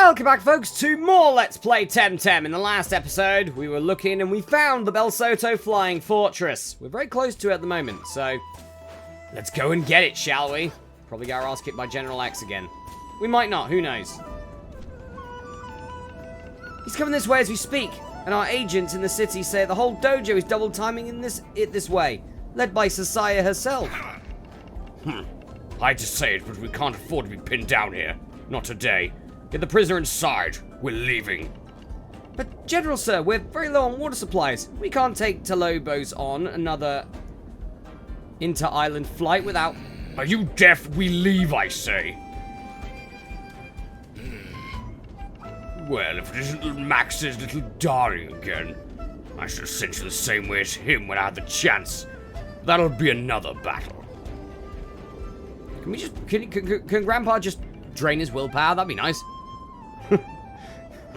Welcome back, folks, to more Let's Play Temtem. In the last episode, we were looking and we found the Belsoto Flying Fortress. We're very close to it at the moment, so let's go and get it, shall we? Probably get our ass kicked by General X again. We might not, who knows? He's coming this way as we speak, and our agents in the city say the whole dojo is double timing in this way, led by Sasaya herself. I hate to say it, but we can't afford to be pinned down here. Not today. Get the prisoner inside. We're leaving. But, General Sir, we're very low on water supplies. We can't take Talobos on another inter-island flight without... Are you deaf? We leave, I say. Well, if it isn't little Max's little darling again, I should have sent you the same way as him when I had the chance. That'll be another battle. Can we just... Can Grandpa just drain his willpower? That'd be nice.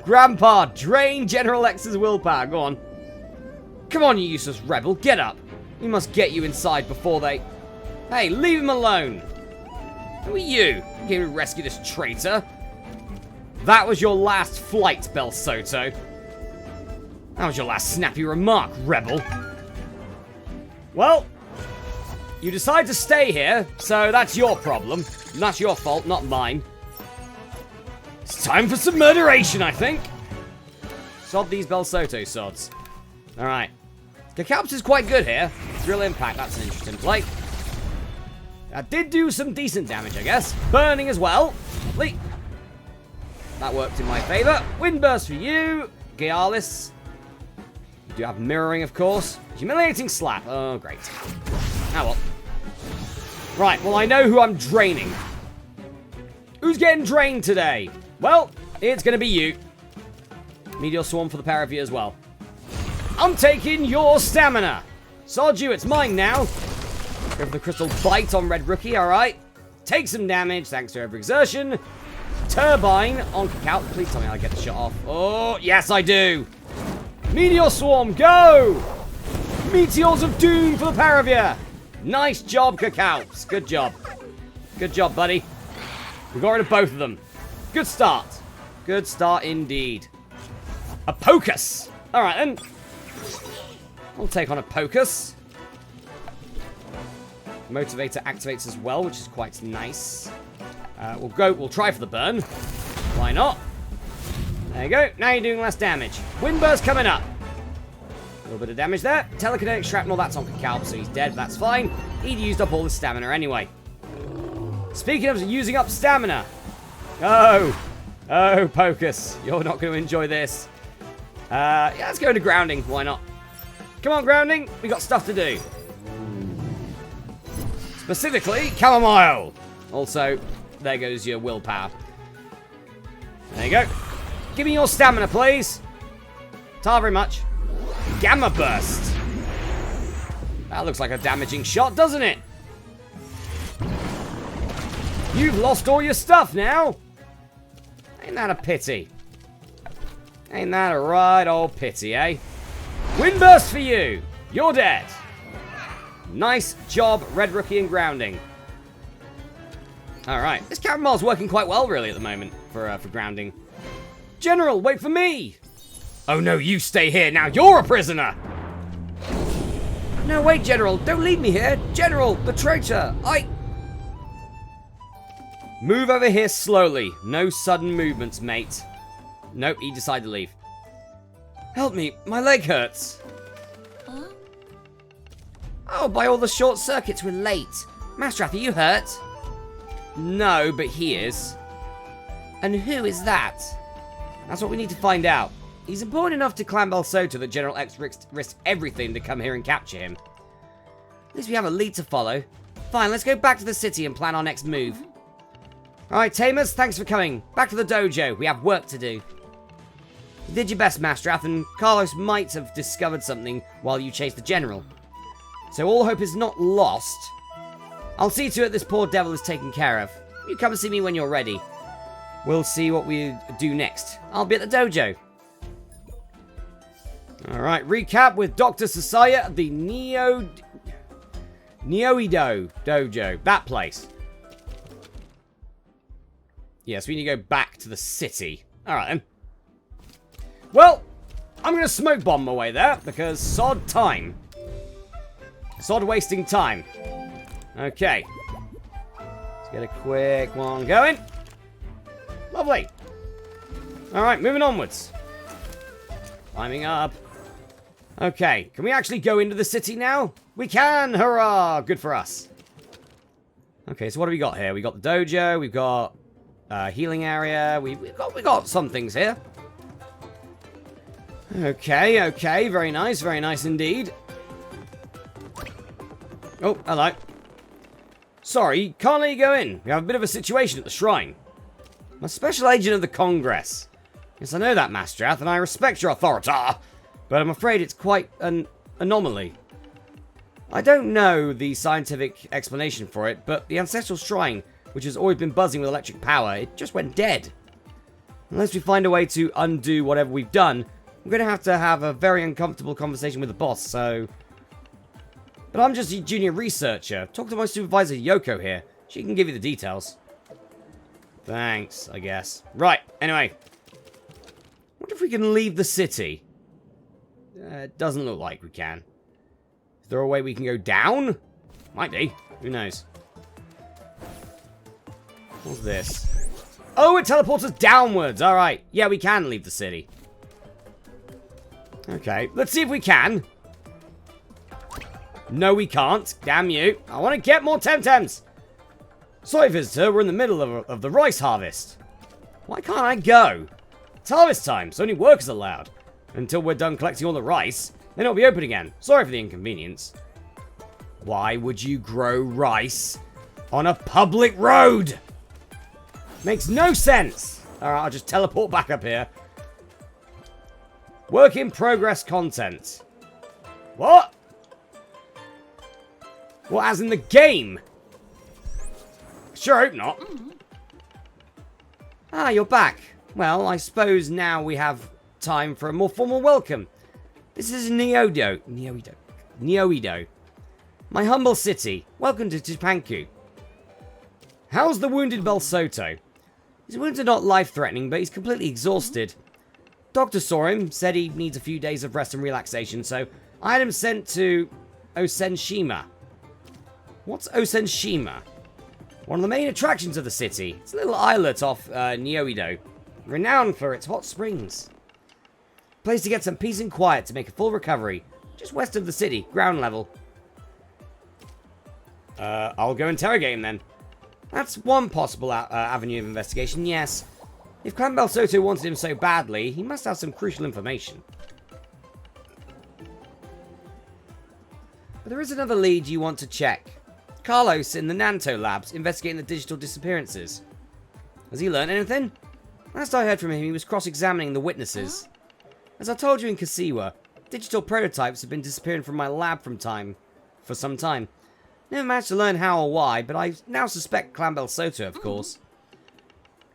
Grandpa, drain General X's willpower. Go on. Come on, you useless rebel. Get up. We must get you inside before they... Hey, leave him alone. Who are you? You came to rescue this traitor. That was your last flight, Belsoto. That was your last snappy remark, rebel. Well, you decide to stay here, so that's your problem. That's your fault, not mine. It's time for some murderation, I think. Sod these Belsoto sods. Alright. Cacalps is quite good here. Drill impact, that's an interesting play. That did do some decent damage, I guess. Burning as well. Lovely. That worked in my favour. Windburst for you. Gialis. You do have mirroring, of course. Humiliating slap. Oh, great. Oh, well. Right, well, I know who I'm draining. Who's getting drained today? Well, it's going to be you. Meteor Swarm for the pair of you as well. I'm taking your stamina. Sod you, it's mine now. Go for the Crystal Bite on Red Rookie, alright. Take some damage, thanks to overexertion. Turbine on Cacao. Please tell me I get the shot off. Oh, yes, I do. Meteor Swarm, go! Meteors of Doom for the pair of you. Nice job, Cacalps. Good job. Good job, buddy. We got rid of both of them. Good start. Good start indeed. A Pocus. All right, then. We'll take on a Pocus. Motivator activates as well, which is quite nice. We'll try for the burn. Why not? There you go. Now you're doing less damage. Windburst coming up. A little bit of damage there. Telekinetic shrapnel, that's on Cacao, so he's dead. That's fine. He'd used up all his stamina anyway. Speaking of using up stamina. Oh, Pocus. You're not going to enjoy this. Yeah, let's go into grounding. Why not? Come on, grounding. We got stuff to do. Specifically, chamomile. Also, there goes your willpower. There you go. Give me your stamina, please. Ta very much. Gamma burst. That looks like a damaging shot, doesn't it? You've lost all your stuff now. Ain't that a pity? Ain't that a right old pity, eh? Windburst for you. You're dead. Nice job, Red Rookie and grounding. Alright, this Caramel's working quite well, really, at the moment, for grounding. General, wait for me! Oh no, you stay here, now you're a prisoner! No, wait, General, don't leave me here! General, the traitor, Move over here slowly. No sudden movements, mate. Nope, he decided to leave. Help me, my leg hurts. Huh? Oh, by all the short circuits, we're late. Masterath, are you hurt? No, but he is. And who is that? That's what we need to find out. He's important enough to Clan Belsoto that General X risked everything to come here and capture him. At least we have a lead to follow. Fine, let's go back to the city and plan our next move. Alright, Tamers, thanks for coming. Back to the dojo. We have work to do. You did your best, Masterath, and Carlos might have discovered something while you chased the General. So all hope is not lost. I'll see to it this poor devil is taken care of. You come and see me when you're ready. We'll see what we do next. I'll be at the dojo. Alright, recap with Dr. Sasaya at the Neoido Dojo. That place. Yes, we need to go back to the city. Alright then. Well, I'm going to smoke bomb my way there, because sod time. Sod wasting time. Okay. Let's get a quick one going. Lovely. Alright, moving onwards. Climbing up. Okay, can we actually go into the city now? We can! Hurrah! Good for us. Okay, so what do we got here? We got the dojo, we've got healing area, we got some things here. Okay, very nice indeed. Oh, hello. Sorry, can't let you go in. We have a bit of a situation at the shrine. I'm a special agent of the Congress. Yes, I know that, Masterath, and I respect your authority, but I'm afraid it's quite an anomaly. I don't know the scientific explanation for it, but the ancestral shrine, which has always been buzzing with electric power, it just went dead. Unless we find a way to undo whatever we've done, we're going to have a very uncomfortable conversation with the boss, so... But I'm just a junior researcher. Talk to my supervisor, Yoko, here. She can give you the details. Thanks, I guess. Right, anyway. What if we can leave the city? It doesn't look like we can. Is there a way we can go down? Might be. Who knows? What's this? Oh, it teleports us downwards. Alright. Yeah, we can leave the city. Okay, let's see if we can. No, we can't. Damn you. I want to get more Temtems. Sorry, visitor. We're in the middle of the rice harvest. Why can't I go? It's harvest time, so only workers are allowed. Until we're done collecting all the rice, then it'll be open again. Sorry for the inconvenience. Why would you grow rice on a public road? Makes no sense. Alright, I'll just teleport back up here. Work in progress content. What? What, as in the game? Sure hope not. Ah, you're back. Well, I suppose now we have time for a more formal welcome. This is Neoido. My humble city. Welcome to Tupanku. How's the wounded Belsoto? His wounds are not life-threatening, but he's completely exhausted. Doctor saw him, said he needs a few days of rest and relaxation, so I had him sent to Osenshima. What's Osenshima? One of the main attractions of the city. It's a little islet off Neoido, renowned for its hot springs. Place to get some peace and quiet to make a full recovery. Just west of the city, ground level. I'll go interrogate him then. That's one possible avenue of investigation, yes. If Clan Belsoto wanted him so badly, he must have some crucial information. But there is another lead you want to check. Carlos in the Nanto labs investigating the digital disappearances. Has he learned anything? Last I heard from him, he was cross-examining the witnesses. As I told you in Kasiwa, digital prototypes have been disappearing from my lab for some time. Never managed to learn how or why, but I now suspect Clan Belsoto, of course.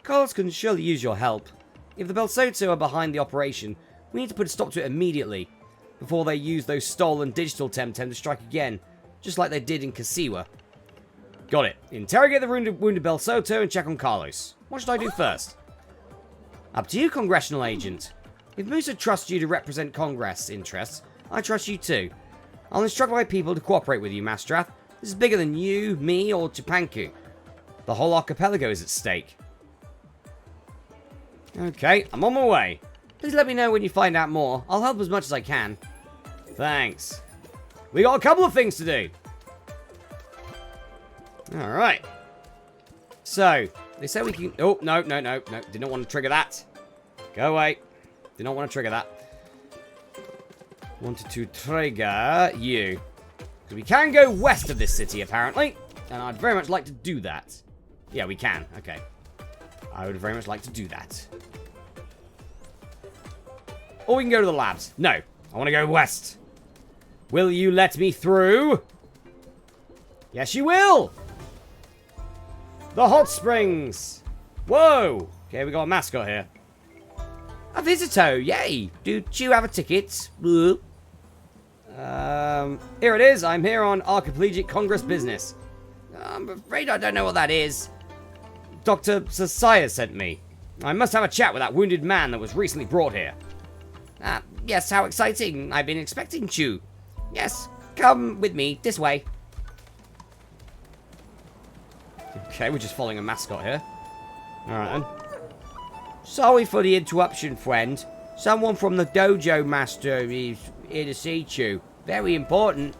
Carlos can surely use your help. If the Belsoto are behind the operation, we need to put a stop to it immediately, before they use those stolen digital Temtem to strike again, just like they did in Kasiwa. Got it. Interrogate the wounded Belsoto and check on Carlos. What should I do first? Up to you, Congressional Agent. If Musa trusts you to represent Congress interests, I trust you too. I'll instruct my people to cooperate with you, Masterath. This is bigger than you, me, or Tupanku. The whole archipelago is at stake. Okay, I'm on my way. Please let me know when you find out more. I'll help as much as I can. Thanks. We got a couple of things to do. Alright. So, they say we can... Oh, no. Did not want to trigger that. Go away. Did not want to trigger that. Wanted to trigger you. So we can go west of this city, apparently. And I'd very much like to do that. Yeah, we can. Okay. I would very much like to do that. Or we can go to the labs. No. I want to go west. Will you let me through? Yes, you will. The hot springs. Whoa. Okay, we got a mascot here. A visitor. Yay. Do you have a ticket? Here it is. I'm here on Archipelagic Congress business. I'm afraid I don't know what that is. Dr. Sasaya sent me. I must have a chat with that wounded man that was recently brought here. Yes, how exciting. I've been expecting you. Yes, come with me, this way. Okay, we're just following a mascot here. Alright then. Sorry for the interruption, friend. Someone from the dojo master is here to see you. Very important.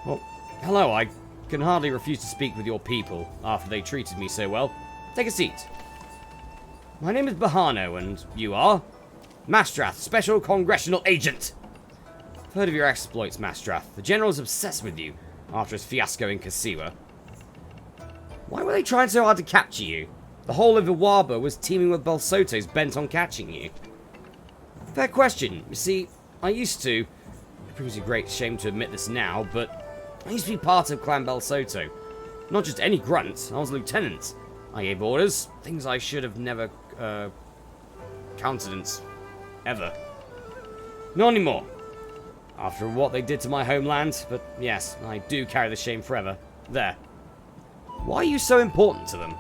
Well, hello, I can hardly refuse to speak with your people after they treated me so well. Take a seat. My name is Bahano, and you are? Masterath, Special Congressional Agent. I've heard of your exploits, Masterath. The General's obsessed with you after his fiasco in Kasiwa. Why were they trying so hard to capture you? The whole of Iwaba was teeming with Belsotos bent on catching you. Fair question. You see, I used to... It proves a great shame to admit this now, but I used to be part of Clan Belsoto. Not just any grunt, I was a lieutenant. I gave orders, things I should have never, countenanced. Ever. Not anymore. After what they did to my homeland, but yes, I do carry the shame forever. There. Why are you so important to them?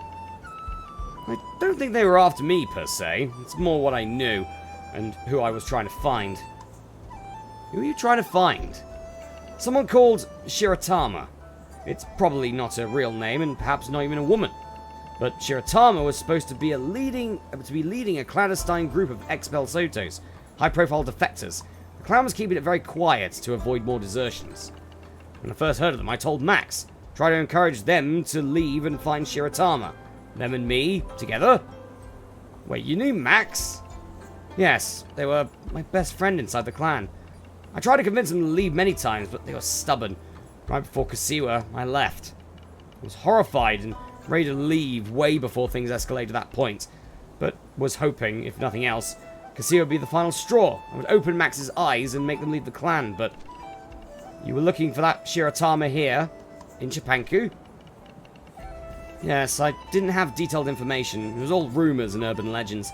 I don't think they were after me, per se. It's more what I knew, and who I was trying to find. Who are you trying to find? Someone called Shiratama. It's probably not a real name, and perhaps not even a woman. But Shiratama was supposed to be leading a clandestine group of ex-Belsotos, high-profile defectors. The clan was keeping it very quiet to avoid more desertions. When I first heard of them, I told Max, try to encourage them to leave and find Shiratama. Them and me, together? Wait, you knew Max? Yes, they were my best friend inside the clan. I tried to convince them to leave many times, but they were stubborn. Right before Kasiwa, I left. I was horrified and ready to leave way before things escalated to that point, but was hoping, if nothing else, Kasiwa would be the final straw. I would open Max's eyes and make them leave the clan, but... You were looking for that Shiratama here, in Chipanku? Yes, I didn't have detailed information. It was all rumors and urban legends.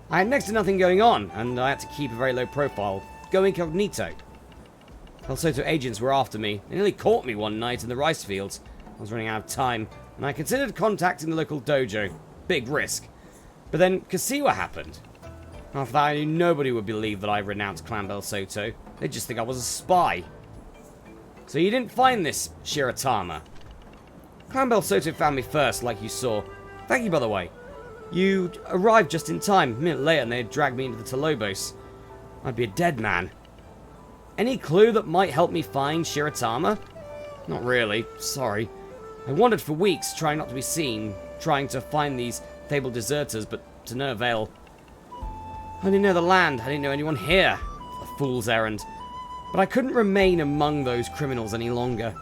I had next to nothing going on, and I had to keep a very low profile. Go incognito. Belsoto agents were after me. They nearly caught me one night in the rice fields. I was running out of time, and I considered contacting the local dojo. Big risk. But then Kasiwa happened. After that, I knew nobody would believe that I renounced Clan Belsoto. They'd just think I was a spy. So you didn't find this Shiratama? Clan Belsoto found me first, like you saw. Thank you, by the way. You arrived just in time. A minute later, and they had dragged me into the Telobos. I'd be a dead man. Any clue that might help me find Shiratama? Not really. Sorry. I wandered for weeks, trying not to be seen, trying to find these fabled deserters, but to no avail. I didn't know the land. I didn't know anyone here. A fool's errand. But I couldn't remain among those criminals any longer.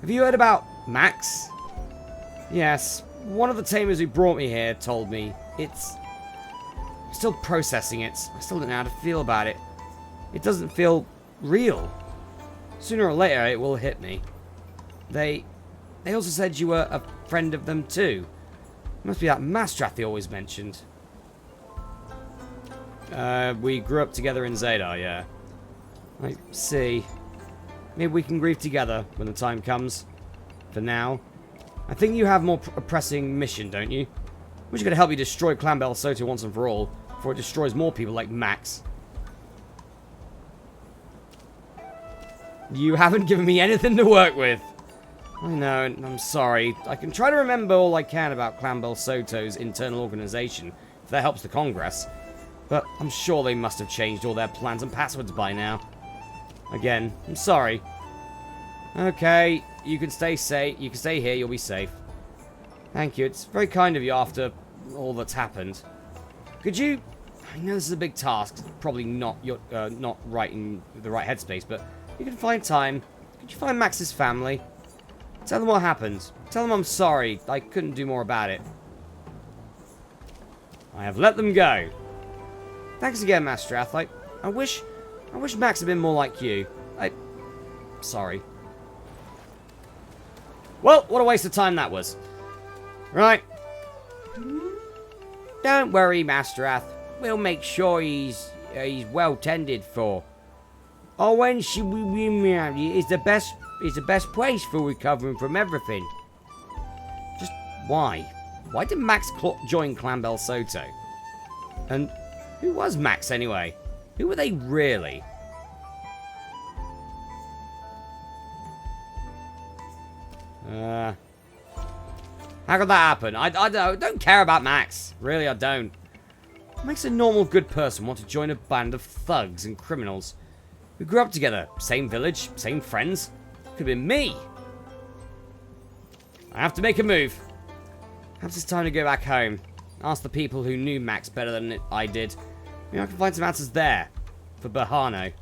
Have you heard about Max? Yes. One of the tamers who brought me here told me. I'm still processing it. I still don't know how to feel about it. It doesn't feel real. Sooner or later, it will hit me. They also said you were a friend of them too. It must be that Masterath they always mentioned. We grew up together in Zadar, yeah. I see. Maybe we can grieve together when the time comes. For now. I think you have a pressing mission, don't you? Wish you could help you destroy Clan Belsoto once and for all, before it destroys more people like Max. You haven't given me anything to work with. I know, and I'm sorry. I can try to remember all I can about Clan Belsoto's internal organization, if that helps the Congress. But I'm sure they must have changed all their plans and passwords by now. Again, I'm sorry. Okay, you can stay safe. You can stay here, you'll be safe. Thank you, it's very kind of you after all that's happened. Could you... I know this is a big task, probably not right in the right headspace, but you can find time. Could you find Max's family? Tell them what happened. Tell them I'm sorry, I couldn't do more about it. I have let them go. Thanks again, Masterath. I wish Max had been more like you. Sorry. Well, what a waste of time that was. Right. Don't worry, Masterath. We'll make sure he's well tended for. Owen is the best place for recovering from everything. Just why? Why did Max join Clan Bel Soto? And who was Max anyway? Who were they really? How could that happen? I don't care about Max. Really, I don't. What makes a normal good person want to join a band of thugs and criminals? We grew up together. Same village, same friends. Could have been me. I have to make a move. Perhaps it's time to go back home. Ask the people who knew Max better than I did. Maybe I can find some answers there. For Bahano.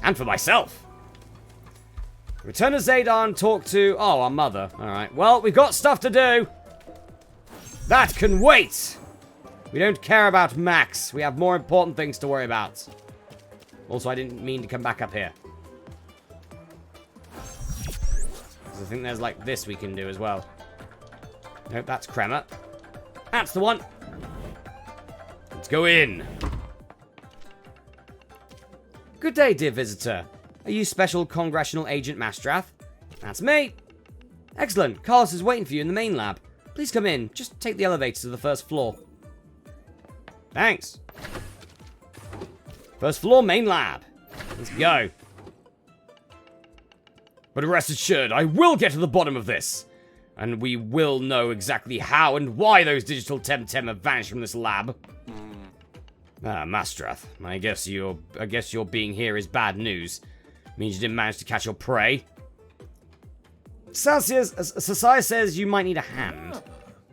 And for myself. Return to Zadar and talk to... Oh, our mother. Alright. Well, we've got stuff to do. That can wait. We don't care about Max. We have more important things to worry about. Also, I didn't mean to come back up here. I think there's like this we can do as well. Nope, that's Kremer. That's the one. Let's go in. Good day, dear visitor. Are you Special Congressional Agent Masterath? That's me. Excellent. Carlos is waiting for you in the main lab. Please come in. Just take the elevator to the first floor. Thanks. First floor, main lab. Let's go. But rest assured, I will get to the bottom of this. And we will know exactly how and why those digital Temtem have vanished from this lab. Masterath, I guess your being here is bad news. Means you didn't manage to catch your prey. Sasaya says you might need a hand.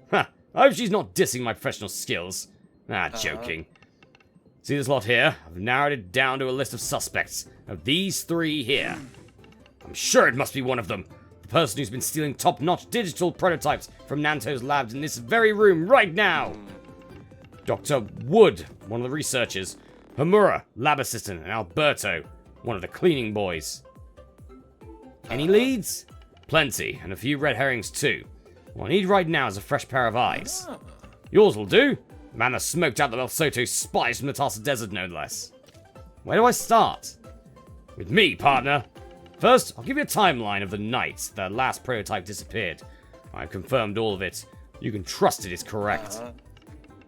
Huh, I hope she's not dissing my professional skills. Joking. See this lot here? I've narrowed it down to a list of suspects. Of these three here. I'm sure it must be one of them. The person who's been stealing top-notch digital prototypes from Nanto's labs in this very room right now. Dr. Wood, one of the researchers. Hamura, lab assistant. And Alberto, one of the cleaning boys. Any leads? Plenty, and a few red herrings too. What I need right now is a fresh pair of eyes. Yours will do. The man that smoked out the Bel Soto spies from the Tarsa Desert, no less. Where do I start? With me, partner. First, I'll give you a timeline of the night the last prototype disappeared. I've confirmed all of it. You can trust it is correct.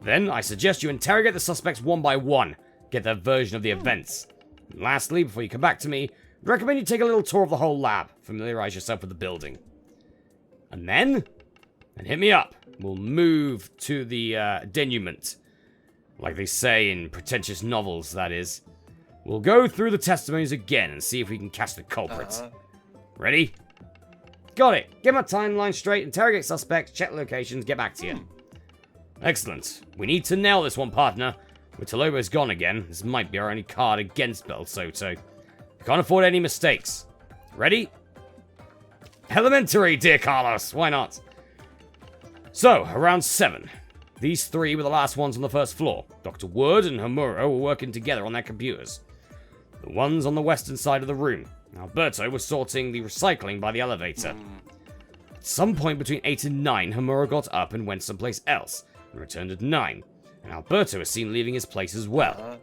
Then, I suggest you interrogate the suspects one by one. Get their version of the events. And lastly, before you come back to me, I'd recommend you take a little tour of the whole lab. Familiarize yourself with the building. And then hit me up. We'll move to the denouement. Like they say in pretentious novels, that is. We'll go through the testimonies again and see if we can catch the culprits. Ready? Got it. Get my timeline straight, interrogate suspects, check locations, get back to you. Excellent. We need to nail this one, partner. With Talobo's gone again, this might be our only card against Bel Soto. We can't afford any mistakes. Ready? Elementary, dear Carlos. Why not? So, around 7. These three were the last ones on the first floor. Dr. Wood and Hamura were working together on their computers. The ones on the western side of the room. Alberto was sorting the recycling by the elevator. At some point between 8 and 9, Hamura got up and went someplace else, and returned at 9. And Alberto was seen leaving his place as well.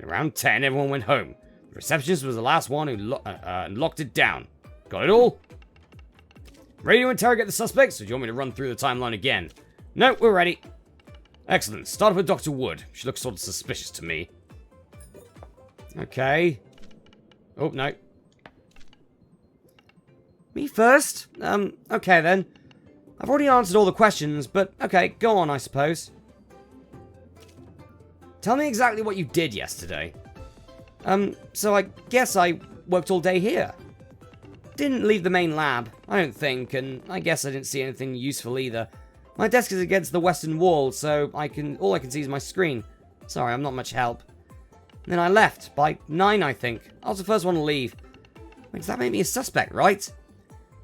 And around 10, everyone went home. The receptionist was the last one who locked it down. Got it all? Ready to interrogate the suspects, or do you want me to run through the timeline again? No, we're ready. Excellent. Start with Dr. Wood. She looks sort of suspicious to me. Okay. Oh, no. Me first? Okay then. I've already answered all the questions, but okay, go on, I suppose. Tell me exactly what you did yesterday. So I guess I worked all day here. Didn't leave the main lab, I don't think, and I guess I didn't see anything useful either. My desk is against the western wall, so all I can see is my screen. Sorry, I'm not much help. And then I left, by 9, I think. I was the first one to leave. Wait, does that make me a suspect, right?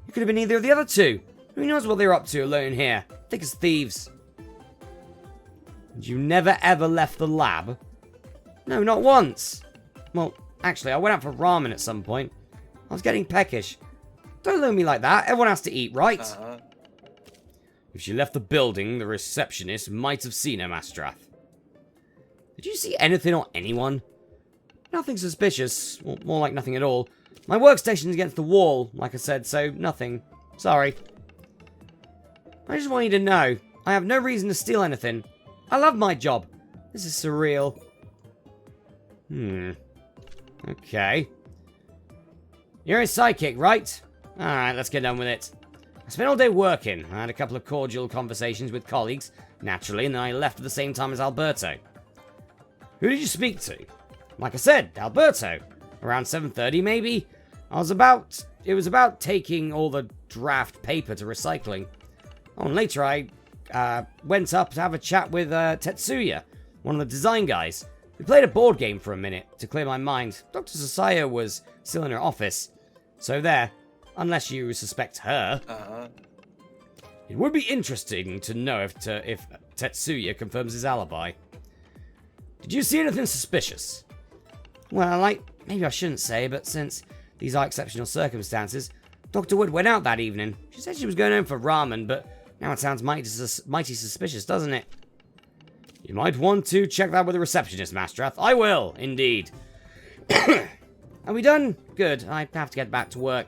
You could have been either of the other two. Who knows what they're up to alone here? Thick as thieves. And you never ever left the lab? No, not once. Well, actually, I went out for ramen at some point. I was getting peckish. Don't look at me like that. Everyone has to eat, right? If she left the building, the receptionist might have seen her, Masterath. Did you see anything or anyone? Nothing suspicious. Or more like nothing at all. My workstation's against the wall, like I said, so nothing. Sorry. I just want you to know, I have no reason to steal anything. I love my job. This is surreal. Okay. You're his sidekick, right? Alright, let's get done with it. I spent all day working. I had a couple of cordial conversations with colleagues, naturally, and then I left at the same time as Alberto. Who did you speak to? Like I said, Alberto. Around 7:30, maybe? It was about taking all the draft paper to recycling. Oh, and later I went up to have a chat with Tetsuya, one of the design guys. We played a board game for a minute to clear my mind. Dr. Sasaya was still in her office. So there, unless you suspect her. It would be interesting to know if Tetsuya confirms his alibi. Did you see anything suspicious? Well, maybe I shouldn't say, but since these are exceptional circumstances, Dr. Wood went out that evening. She said she was going home for ramen, but now it sounds mighty suspicious, doesn't it? You might want to check that with the receptionist, Masterath. I will, indeed. Are we done? Good. I have to get back to work.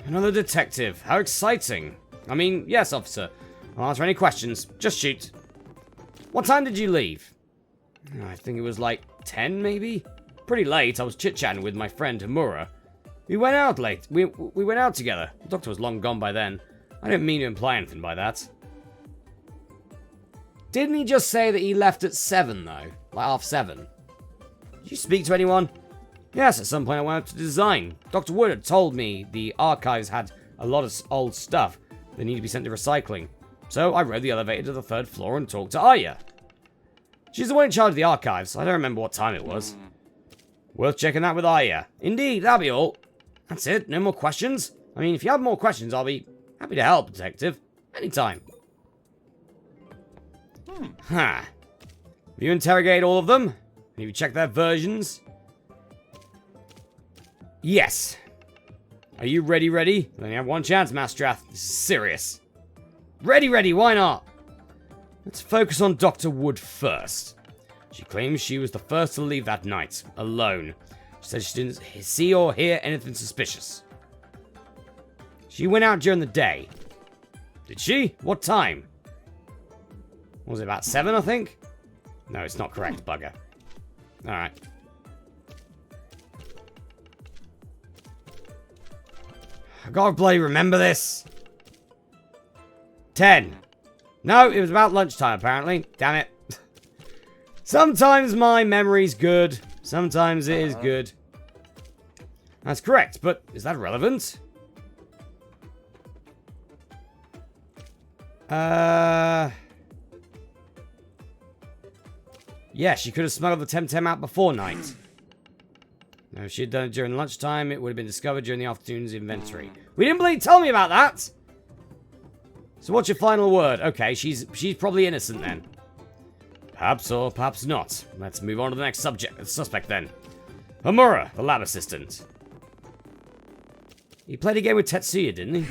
Another detective. How exciting. I mean, yes, officer. I'll answer any questions. Just shoot. What time did you leave? I think it was like 10, maybe? Pretty late. I was chit-chatting with my friend Hamura. We went out late. We went out together. The doctor was long gone by then. I didn't mean to imply anything by that. Didn't he just say that he left at 7, though? Like half 7? Did you speak to anyone? Yes, at some point I went out to design. Dr. Wood had told me the archives had a lot of old stuff that needed to be sent to recycling. So I rode the elevator to the 3rd floor and talked to Aya. She's the one in charge of the archives. I don't remember what time it was. Worth checking that with Aya. Indeed, that'll be all. That's it. No more questions? I mean, if you have more questions, I'll be happy to help, Detective. Anytime. Have you interrogated all of them? Have you checked their versions? Yes. Are you ready? You only have one chance, Masterath. This is serious. Ready, why not? Let's focus on Dr. Wood first. She claims she was the first to leave that night, alone. She said she didn't see or hear anything suspicious. She went out during the day. Did she? What time? What was it, about 7, I think? No, it's not correct, bugger. Alright. I gotta bloody remember this. 10. No, it was about lunchtime, apparently. Damn it. Sometimes my memory's good. Sometimes it is good. That's correct, but is that relevant? Yeah, she could have smuggled the Temtem out before night. Now, if she had done it during lunchtime, it would have been discovered during the afternoon's inventory. We didn't bloody tell me about that! So what's your final word? Okay, she's probably innocent then. Perhaps or perhaps not. Let's move on to the next suspect then. Hamura, the lab assistant. He played a game with Tetsuya, didn't he?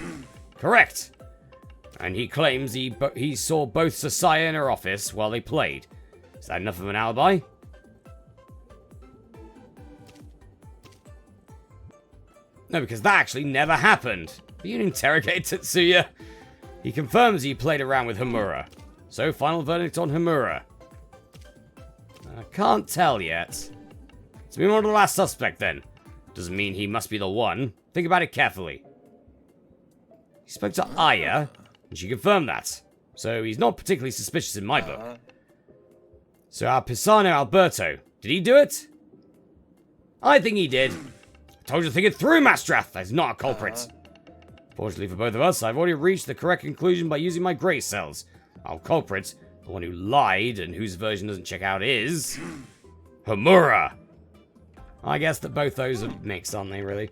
Correct. And he claims he saw both Sasaya in her office while they played. Is that enough of an alibi? No, because that actually never happened. But you interrogate Tetsuya. He confirms he played around with Hamura. So, final verdict on Hamura. I can't tell yet. Let's move on to the last suspect then. Doesn't mean he must be the one. Think about it carefully. He spoke to Aya, and she confirmed that. So he's not particularly suspicious in my book. So our Pisano Alberto, did he do it? I think he did. I told you to think it through, Masterath. That's not a culprit. Fortunately for both of us, I've already reached the correct conclusion by using my grey cells. Our culprit, the one who lied and whose version doesn't check out, is Hamura. I guess that both those are mixed, aren't they, really?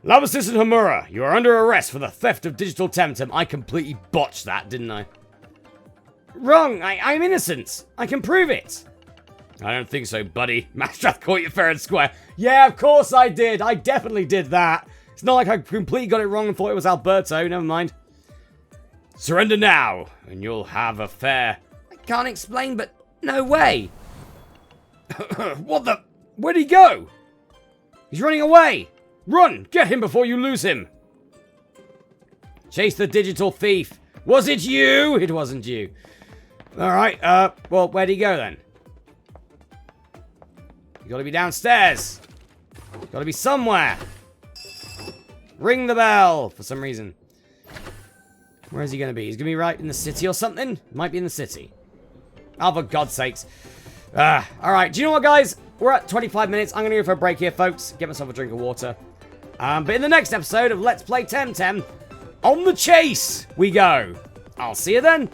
Lab Assistant Hamura, you are under arrest for the theft of digital Temtem. I completely botched that, didn't I? Wrong, I'm innocent. I can prove it. I don't think so, buddy. Masterath caught you fair and square. Yeah, of course I did. I definitely did that. It's not like I completely got it wrong and thought it was Alberto. Never mind. Surrender now, and you'll have a fair... I can't explain, but no way. What the... Where'd he go? He's running away. Run! Get him before you lose him. Chase the digital thief. Was it you? It wasn't you. Alright, well, where'd he go then? You gotta be downstairs. Gotta be somewhere. Ring the bell for some reason. Where is he gonna be? He's gonna be right in the city or something? Might be in the city. Oh, for God's sakes. Alright, do you know what, guys? We're at 25 minutes. I'm gonna go for a break here, folks. Get myself a drink of water. But in the next episode of Let's Play Temtem, on the chase we go. I'll see you then.